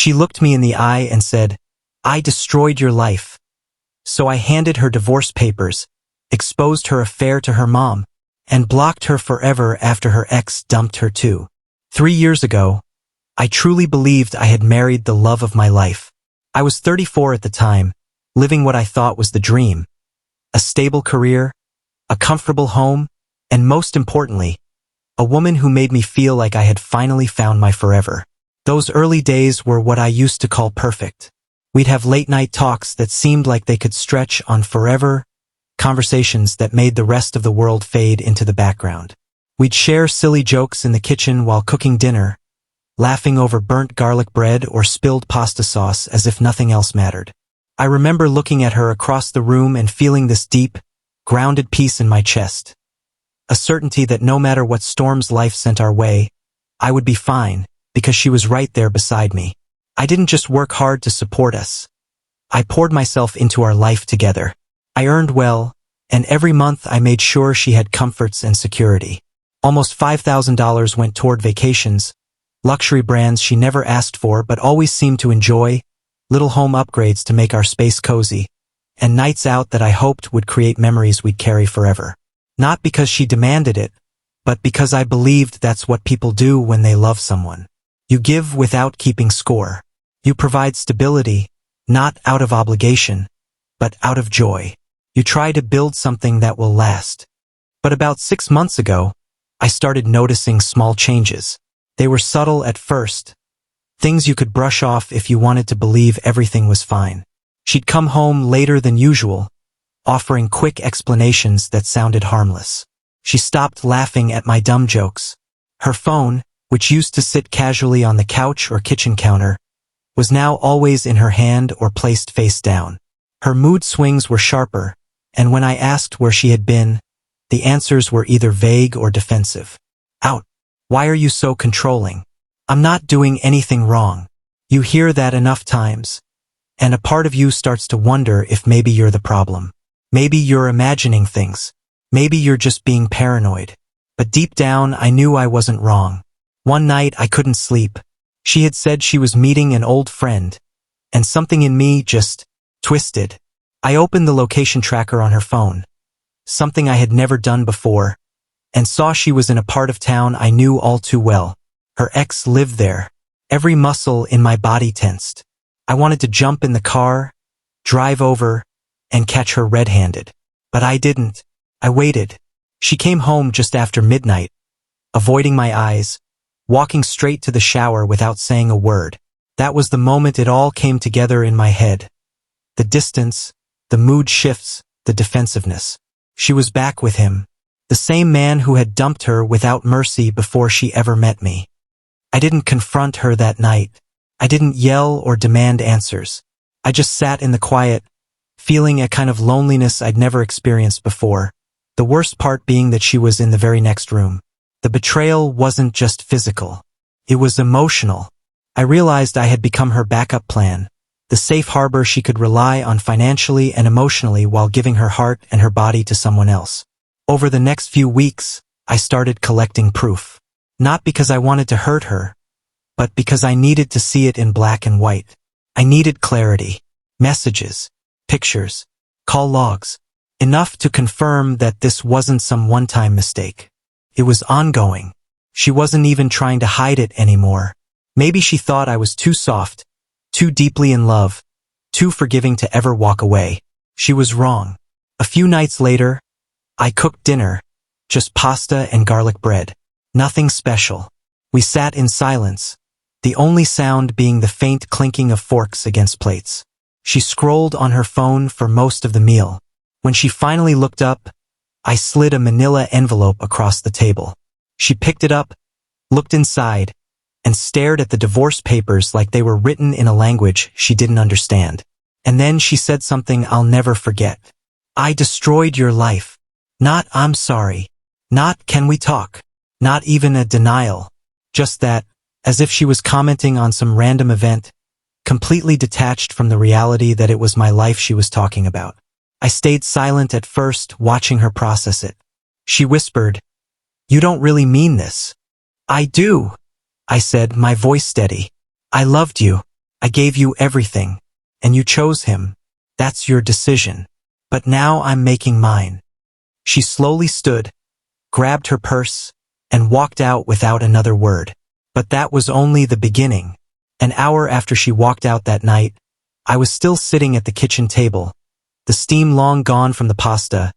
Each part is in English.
She looked me in the eye and said, "I destroyed your life." So I handed her divorce papers, exposed her affair to her mom, and blocked her forever after her ex dumped her too. 3 years ago, I truly believed I had married the love of my life. I was 34 at the time, living what I thought was the dream. A stable career, a comfortable home, and most importantly, a woman who made me feel like I had finally found my forever. Those early days were what I used to call perfect. We'd have late-night talks that seemed like they could stretch on forever, conversations that made the rest of the world fade into the background. We'd share silly jokes in the kitchen while cooking dinner, laughing over burnt garlic bread or spilled pasta sauce as if nothing else mattered. I remember looking at her across the room and feeling this deep, grounded peace in my chest. A certainty that no matter what storms life sent our way, I would be fine, because she was right there beside me. I didn't just work hard to support us. I poured myself into our life together. I earned well, and every month I made sure she had comforts and security. Almost $5,000 went toward vacations, luxury brands she never asked for but always seemed to enjoy, little home upgrades to make our space cozy, and nights out that I hoped would create memories we'd carry forever. Not because she demanded it, but because I believed that's what people do when they love someone. You give without keeping score. You provide stability, not out of obligation, but out of joy. You try to build something that will last. But about 6 months ago, I started noticing small changes. They were subtle at first, things you could brush off if you wanted to believe everything was fine. She'd come home later than usual, offering quick explanations that sounded harmless. She stopped laughing at my dumb jokes. Her phone, which used to sit casually on the couch or kitchen counter, was now always in her hand or placed face down. Her mood swings were sharper, and when I asked where she had been, the answers were either vague or defensive. Out. Why are you so controlling? I'm not doing anything wrong. You hear that enough times, and a part of you starts to wonder if maybe you're the problem. Maybe you're imagining things. Maybe you're just being paranoid. But deep down, I knew I wasn't wrong. One night, I couldn't sleep. She had said she was meeting an old friend, and something in me just twisted. I opened the location tracker on her phone, something I had never done before, and saw she was in a part of town I knew all too well. Her ex lived there. Every muscle in my body tensed. I wanted to jump in the car, drive over, and catch her red-handed. But I didn't. I waited. She came home just after midnight, avoiding my eyes, walking straight to the shower without saying a word. That was the moment it all came together in my head. The distance, the mood shifts, the defensiveness. She was back with him, the same man who had dumped her without mercy before she ever met me. I didn't confront her that night. I didn't yell or demand answers. I just sat in the quiet, feeling a kind of loneliness I'd never experienced before, the worst part being that she was in the very next room. The betrayal wasn't just physical. It was emotional. I realized I had become her backup plan, the safe harbor she could rely on financially and emotionally while giving her heart and her body to someone else. Over the next few weeks, I started collecting proof. Not because I wanted to hurt her, but because I needed to see it in black and white. I needed clarity, messages, pictures, call logs, enough to confirm that this wasn't some one-time mistake. It was ongoing. She wasn't even trying to hide it anymore. Maybe she thought I was too soft, too deeply in love, too forgiving to ever walk away. She was wrong. A few nights later, I cooked dinner, just pasta and garlic bread. Nothing special. We sat in silence, the only sound being the faint clinking of forks against plates. She scrolled on her phone for most of the meal. When she finally looked up, I slid a manila envelope across the table. She picked it up, looked inside, and stared at the divorce papers like they were written in a language she didn't understand. And then she said something I'll never forget. "I destroyed your life. Not I'm sorry. Not can we talk. Not even a denial. Just that," as if she was commenting on some random event, completely detached from the reality that it was my life she was talking about. I stayed silent at first, watching her process it. She whispered, "You don't really mean this." "I do," I said, my voice steady. "I loved you. I gave you everything, and you chose him. That's your decision. But now I'm making mine." She slowly stood, grabbed her purse, and walked out without another word. But that was only the beginning. An hour after she walked out that night, I was still sitting at the kitchen table, the steam long gone from the pasta,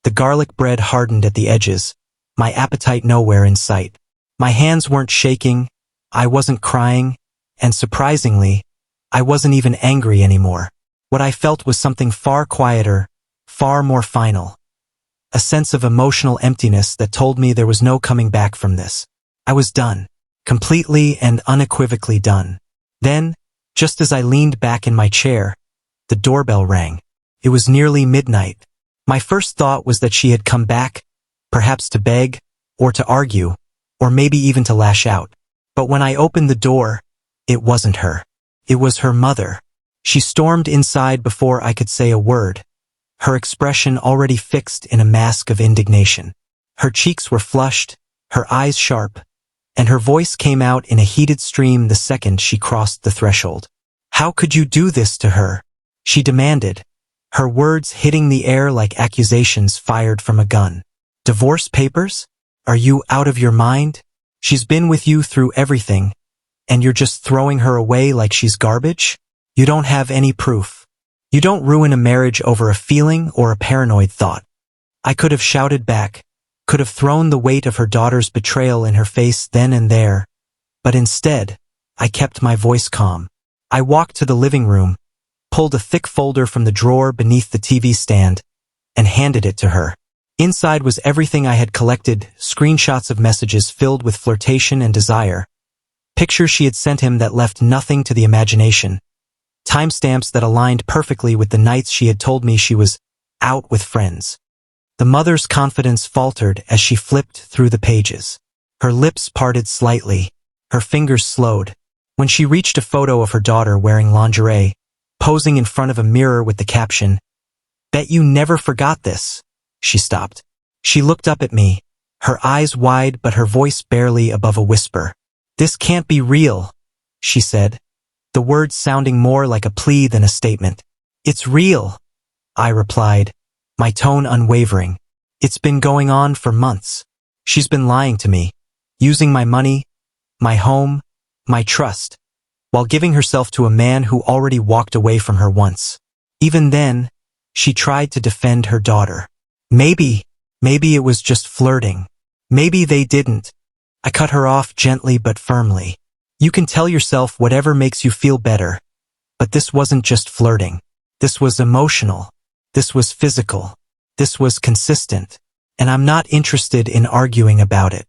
the garlic bread hardened at the edges, my appetite nowhere in sight. My hands weren't shaking, I wasn't crying, and surprisingly, I wasn't even angry anymore. What I felt was something far quieter, far more final. A sense of emotional emptiness that told me there was no coming back from this. I was done. Completely and unequivocally done. Then, just as I leaned back in my chair, the doorbell rang. It was nearly midnight. My first thought was that she had come back, perhaps to beg, or to argue, or maybe even to lash out. But when I opened the door, it wasn't her. It was her mother. She stormed inside before I could say a word, her expression already fixed in a mask of indignation. Her cheeks were flushed, her eyes sharp, and her voice came out in a heated stream the second she crossed the threshold. "How could you do this to her?" she demanded, her words hitting the air like accusations fired from a gun. "Divorce papers? Are you out of your mind? She's been with you through everything, and you're just throwing her away like she's garbage? You don't have any proof. You don't ruin a marriage over a feeling or a paranoid thought." I could have shouted back, could have thrown the weight of her daughter's betrayal in her face then and there, but instead, I kept my voice calm. I walked to the living room, pulled a thick folder from the drawer beneath the TV stand, and handed it to her. Inside was everything I had collected, screenshots of messages filled with flirtation and desire, pictures she had sent him that left nothing to the imagination, timestamps that aligned perfectly with the nights she had told me she was out with friends. The mother's confidence faltered as she flipped through the pages. Her lips parted slightly, her fingers slowed. When she reached a photo of her daughter wearing lingerie, posing in front of a mirror with the caption, "Bet you never forgot this," she stopped. She looked up at me, her eyes wide but her voice barely above a whisper. "This can't be real," she said, the words sounding more like a plea than a statement. "It's real," I replied, my tone unwavering. "It's been going on for months. She's been lying to me, using my money, my home, my trust, while giving herself to a man who already walked away from her once. Even then, she tried to defend her daughter. Maybe it was just flirting. Maybe they didn't." I cut her off gently but firmly. "You can tell yourself whatever makes you feel better, but this wasn't just flirting. This was emotional. This was physical. This was consistent. And I'm not interested in arguing about it.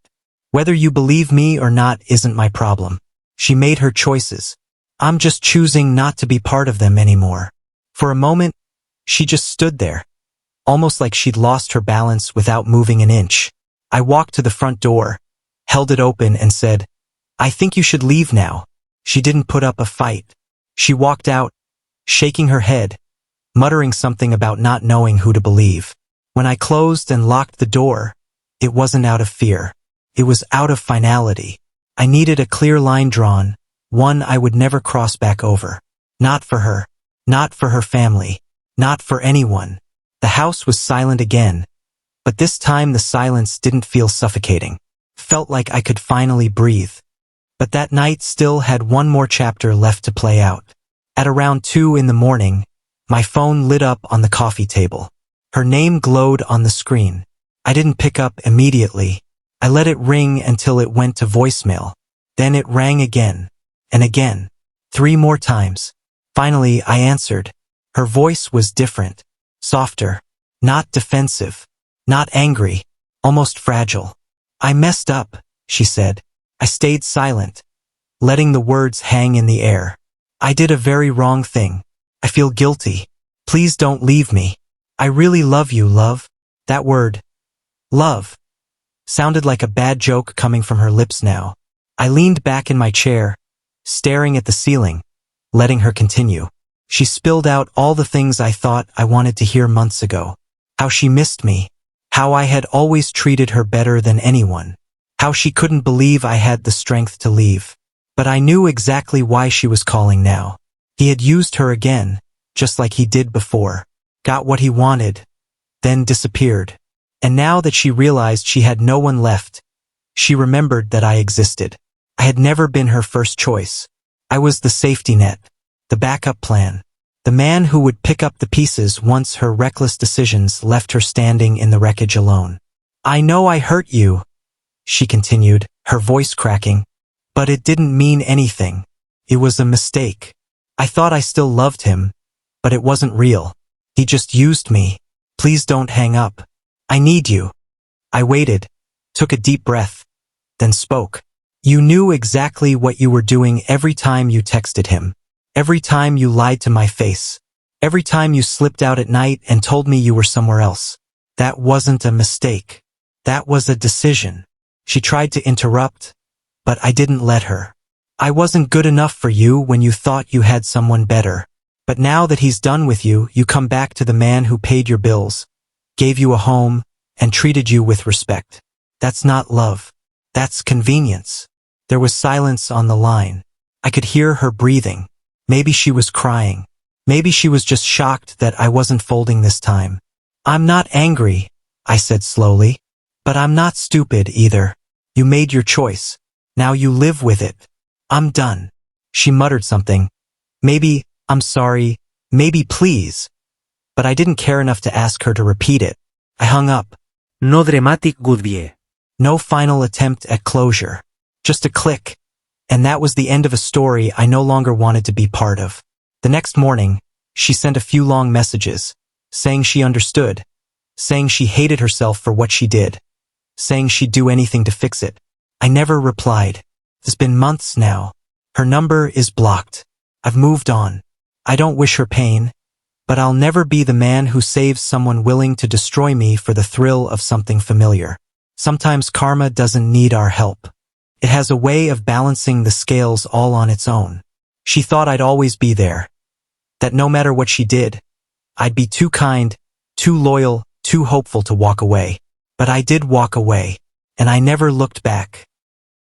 Whether you believe me or not isn't my problem. She made her choices. I'm just choosing not to be part of them anymore." For a moment, she just stood there, almost like she'd lost her balance without moving an inch. I walked to the front door, held it open and said, "I think you should leave now." She didn't put up a fight. She walked out, shaking her head, muttering something about not knowing who to believe. When I closed and locked the door, it wasn't out of fear. It was out of finality. I needed a clear line drawn, one I would never cross back over. Not for her. Not for her family. Not for anyone. The house was silent again, but this time the silence didn't feel suffocating. Felt like I could finally breathe. But that night still had one more chapter left to play out. At around 2 in the morning, my phone lit up on the coffee table. Her name glowed on the screen. I didn't pick up immediately. I let it ring until it went to voicemail. Then it rang again, and again, 3 more times. Finally, I answered. Her voice was different, softer, not defensive, not angry, almost fragile. "I messed up," she said. I stayed silent, letting the words hang in the air. "I did a very wrong thing. I feel guilty. Please don't leave me. I really love you, love." That word, love, sounded like a bad joke coming from her lips now. I leaned back in my chair, staring at the ceiling, letting her continue. She spilled out all the things I thought I wanted to hear months ago. How she missed me. How I had always treated her better than anyone. How she couldn't believe I had the strength to leave. But I knew exactly why she was calling now. He had used her again, just like he did before. Got what he wanted, then disappeared. And now that she realized she had no one left, she remembered that I existed. I had never been her first choice. I was the safety net, the backup plan, the man who would pick up the pieces once her reckless decisions left her standing in the wreckage alone. I know I hurt you, she continued, her voice cracking, but it didn't mean anything. It was a mistake. I thought I still loved him, but it wasn't real. He just used me. Please don't hang up. I need you. I waited, took a deep breath, then spoke. You knew exactly what you were doing every time you texted him, every time you lied to my face, every time you slipped out at night and told me you were somewhere else. That wasn't a mistake. That was a decision. She tried to interrupt, but I didn't let her. I wasn't good enough for you when you thought you had someone better. But now that he's done with you, you come back to the man who paid your bills, gave you a home, and treated you with respect. That's not love. That's convenience. There was silence on the line. I could hear her breathing. Maybe she was crying. Maybe she was just shocked that I wasn't folding this time. I'm not angry, I said slowly. But I'm not stupid either. You made your choice. Now you live with it. I'm done. She muttered something. Maybe, I'm sorry, maybe please. But I didn't care enough to ask her to repeat it. I hung up. No dramatic goodbye. No final attempt at closure. Just a click. And that was the end of a story I no longer wanted to be part of. The next morning, she sent a few long messages, saying she understood, saying she hated herself for what she did, saying she'd do anything to fix it. I never replied. It's been months now. Her number is blocked. I've moved on. I don't wish her pain, but I'll never be the man who saves someone willing to destroy me for the thrill of something familiar. Sometimes karma doesn't need our help. It has a way of balancing the scales all on its own. She thought I'd always be there, that no matter what she did, I'd be too kind, too loyal, too hopeful to walk away. But I did walk away, and I never looked back.